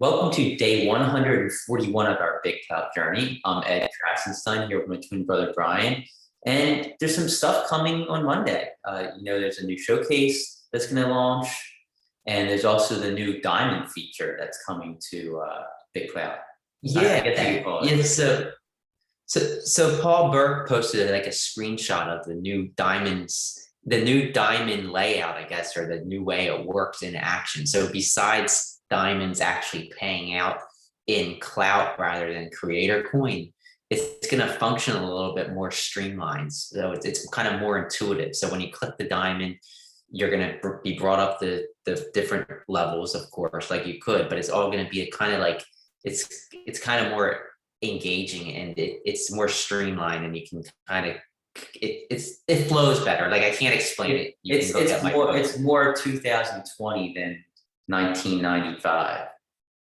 Welcome to day 141 of our BitClout journey. I'm Ed Krasenstein here with my twin brother Brian, and there's some stuff coming on Monday. There's a new showcase that's going to launch, and there's also the new diamond feature that's coming to BitClout. I guess you could call it. So Paul Burke posted like a screenshot of the new diamonds, the new diamond layout, I guess, or the new way it works in action. So besides diamonds actually paying out in clout rather than creator coin, it's going to function a little bit more streamlined. So it's kind of more intuitive. So when you click the diamond, you're going to be brought up the different levels, of course, like you could, but it's all going to be a kind of like, it's kind of more engaging, and it's more streamlined, and you can kind of, it flows better. Like I can't explain it. It's more 2020 than 1995.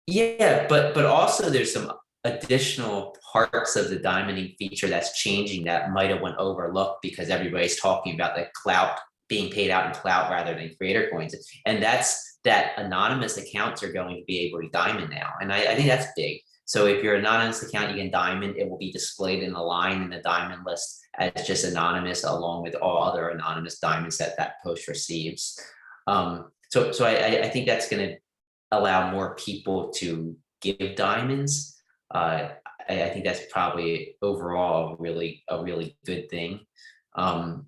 Yeah, but also there's some additional parts of the diamonding feature that's changing that might have went overlooked because everybody's talking about the clout being paid out in clout rather than creator coins, and that's that anonymous accounts are going to be able to diamond now, and I think that's big. So if you're an anonymous account, you can diamond. It will be displayed in a line in the diamond list as just anonymous, along with all other anonymous diamonds that post receives. So I think that's going to allow more people to give diamonds. I think that's probably overall a really good thing. The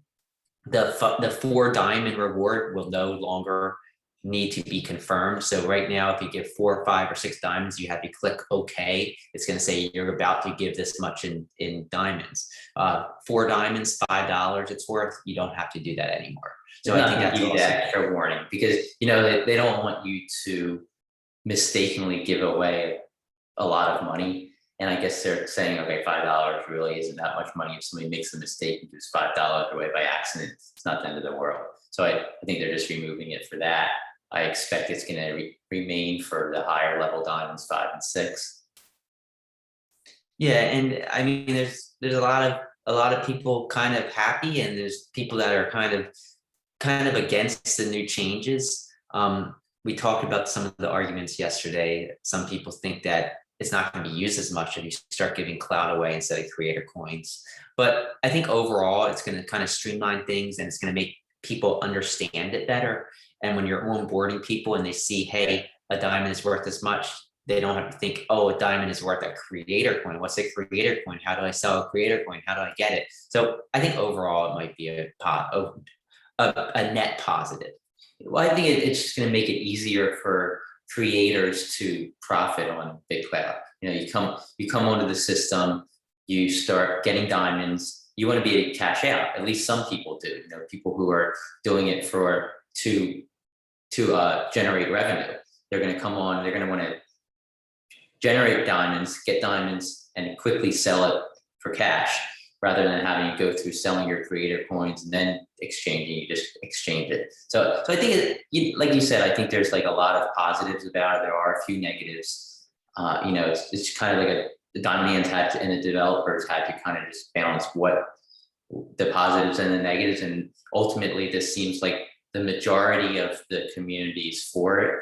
4 diamond reward will no longer need to be confirmed. So right now, if you give 4, 5, or 6 diamonds, you have to click OK. It's going to say you're about to give this much in diamonds. 4 diamonds, $5 it's worth. You don't have to do that anymore. So I think that's also that extra warning, because they don't want you to mistakenly give away a lot of money. And I guess they're saying, okay, $5 really isn't that much money. If somebody makes a mistake and gives $5 away by accident, it's not the end of the world. So I think they're just removing it for that. I expect it's going to remain for the higher level diamonds 5 and 6. Yeah, and I mean, there's a lot of people kind of happy, and there's people that are kind of against the new changes. We talked about some of the arguments yesterday. Some people think that it's not going to be used as much if you start giving clout away instead of creator coins. But I think overall, it's going to kind of streamline things, and it's going to make people understand it better. And when you're onboarding people and they see, hey, a diamond is worth this much, they don't have to think, oh, a diamond is worth a creator coin. What's a creator coin? How do I sell a creator coin? How do I get it? So I think overall it might be a net positive. Well, I think it's just going to make it easier for creators to profit on BitClout. You come onto the system, you start getting diamonds. You want to be able to cash out. At least some people do. People who are doing it to generate revenue. They're going to come on. They're going to want to generate diamonds, get diamonds, and quickly sell it for cash, rather than having to go through selling your creator coins and then exchanging. You just exchange it. So I think, like you said, I think there's like a lot of positives about it. There are a few negatives. It's kind of like the diamond hands and the developers had to kind of just balance what the positives and the negatives, and ultimately this seems like the majority of the community is for it,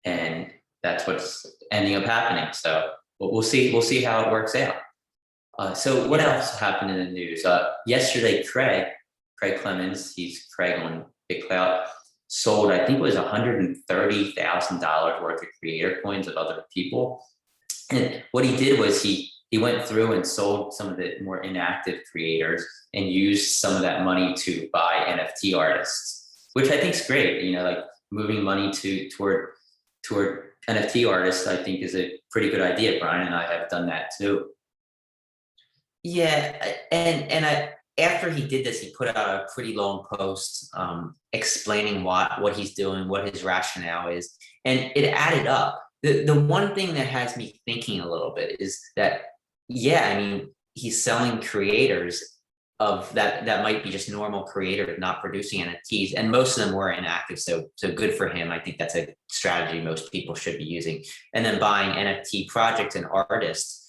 and that's what's ending up happening. So we'll see how it works out. So what else happened in the news? Yesterday, Craig Clemens, he's Craig on BitClout, sold, I think it was $130,000 worth of creator coins of other people. And what he did was he went through and sold some of the more inactive creators and used some of that money to buy NFT artists, which I think is great. Like moving money toward NFT artists, I think is a pretty good idea. Brian and I have done that too. Yeah, and after he did this, he put out a pretty long post explaining what he's doing, what his rationale is, and it added up. The one thing that has me thinking a little bit is that, yeah, I mean, he's selling creators of that might be just normal creators not producing NFTs, and most of them were inactive. So good for him. I think that's a strategy most people should be using. And then buying NFT projects and artists.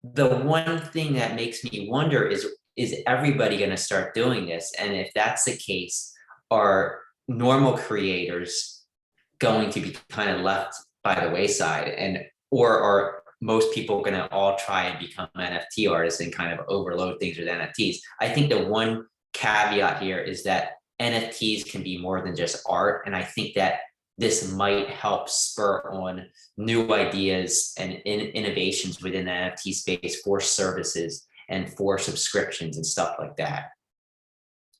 The one thing that makes me wonder is everybody going to start doing this? And if that's the case, are normal creators going to be kind of left by the wayside, and or are most people going to all try and become NFT artists and kind of overload things with NFTs? I think the one caveat here is that NFTs can be more than just art, and I think that this might help spur on new ideas and innovations within the NFT space for services and for subscriptions and stuff like that.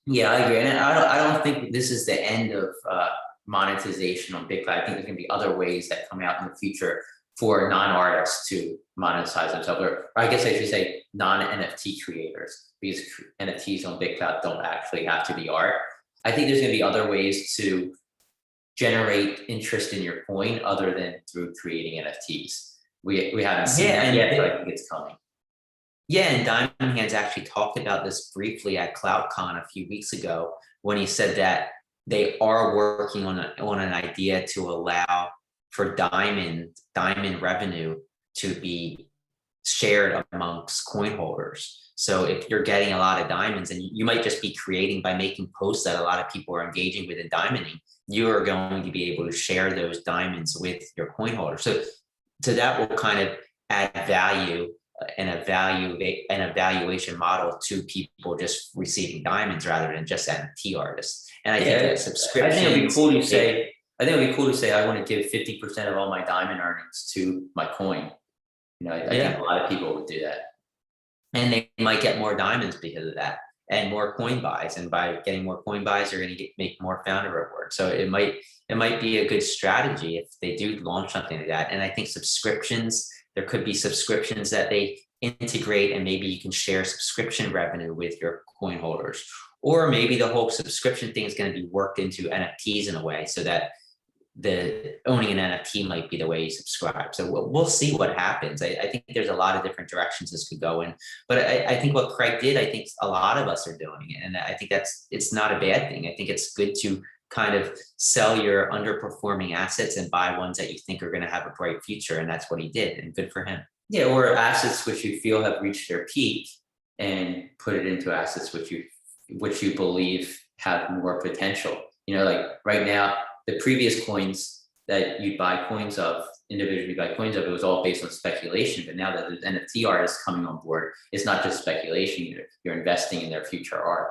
Yeah, I agree. And I don't think this is the end of monetization on BitClout. I think there's gonna be other ways that come out in the future for non-artists to monetize themselves, or I guess I should say non-NFT creators, because NFTs on BitClout don't actually have to be art. I think there's gonna be other ways to generate interest in your coin other than through creating NFTs. We haven't seen that yet, but I think it's coming. Yeah, and Diamond Hands actually talked about this briefly at CloutCon a few weeks ago when he said that they are working on an idea to allow for diamond revenue to be shared amongst coin holders. So if you're getting a lot of diamonds, and you might just be creating by making posts that a lot of people are engaging with in diamonding, you are going to be able to share those diamonds with your coin holder. So that will kind of add value and an evaluation model to people just receiving diamonds rather than just NFT artists. And I think that subscriptions. I think it'd be cool to say. I think it'd be cool to say I want to give 50% of all my diamond earnings to my coin. You know, I think a lot of people would do that. And they might get more diamonds because of that, and more coin buys. And by getting more coin buys, you're going to make more founder rewards. So it might be a good strategy if they do launch something like that. And I think subscriptions, there could be subscriptions that they integrate, and maybe you can share subscription revenue with your coin holders. Or maybe the whole subscription thing is going to be worked into NFTs in a way so that the owning an NFT might be the way you subscribe. So we'll see what happens. I think there's a lot of different directions this could go in, but I think what Craig did, I think a lot of us are doing it. And I think it's not a bad thing. I think it's good to kind of sell your underperforming assets and buy ones that you think are going to have a bright future. And that's what he did, and good for him. Yeah, or assets which you feel have reached their peak, and put it into assets which you believe have more potential. You know, like right now, the previous coins that you'd buy coins of, individually buy coins of, it was all based on speculation. But now that there's NFT artists coming on board, it's not just speculation, you're investing in their future art.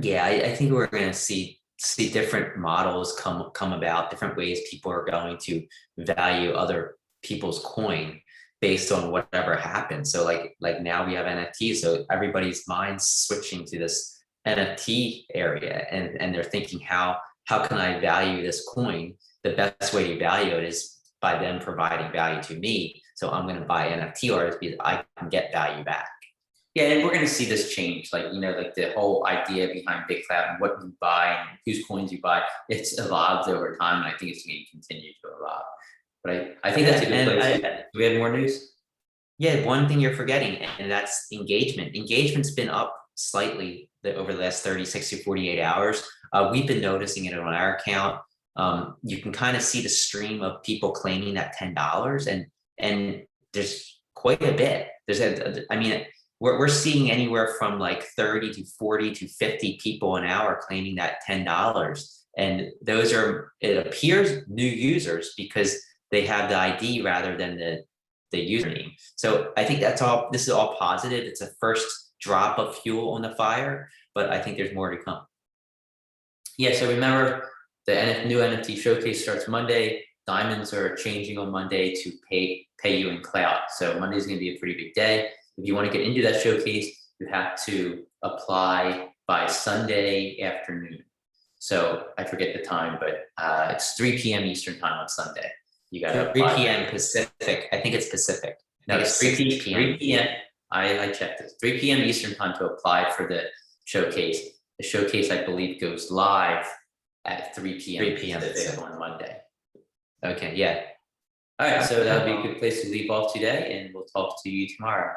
Yeah, I think we're going to see different models come about, different ways people are going to value other people's coin based on whatever happens. So like now we have NFTs, so everybody's mind's switching to this NFT area, and they're thinking, how can I value this coin? The best way to value it is by them providing value to me. So I'm going to buy NFT artists because I can get value back. Yeah, and we're going to see this change. Like, you know, like the whole idea behind BitClout and what you buy and whose coins you buy, it's evolved over time, and I think it's going to continue to evolve. But I think that's a good place. Do we have more news? Yeah, one thing you're forgetting, and that's engagement. Engagement's been up slightly over the last 36 to 48 hours. We've been noticing it on our account. You can kind of see the stream of people claiming that $10, and there's quite a bit. We're seeing anywhere from like 30 to 40 to 50 people an hour claiming that $10. And those are, it appears, new users because they have the ID rather than the username. So I think this is all positive. It's a first drop of fuel on the fire, but I think there's more to come. Yeah, so remember, the new NFT showcase starts Monday. Diamonds are changing on Monday to pay you in clout. So Monday's going to be a pretty big day. If you want to get into that showcase, you have to apply by Sunday afternoon. So I forget the time, but it's 3 p.m. Eastern time on Sunday. You got to 3 p.m. Pacific. I think it's Pacific. No, it's 3 p.m. 3 p.m. I checked it. 3 p.m. Eastern time to apply for the showcase. The showcase, I believe, goes live at 3 p.m. 3 p.m. Pacific on Monday. Okay, yeah. All right, so that would be a good place to leave off today, and we'll talk to you tomorrow.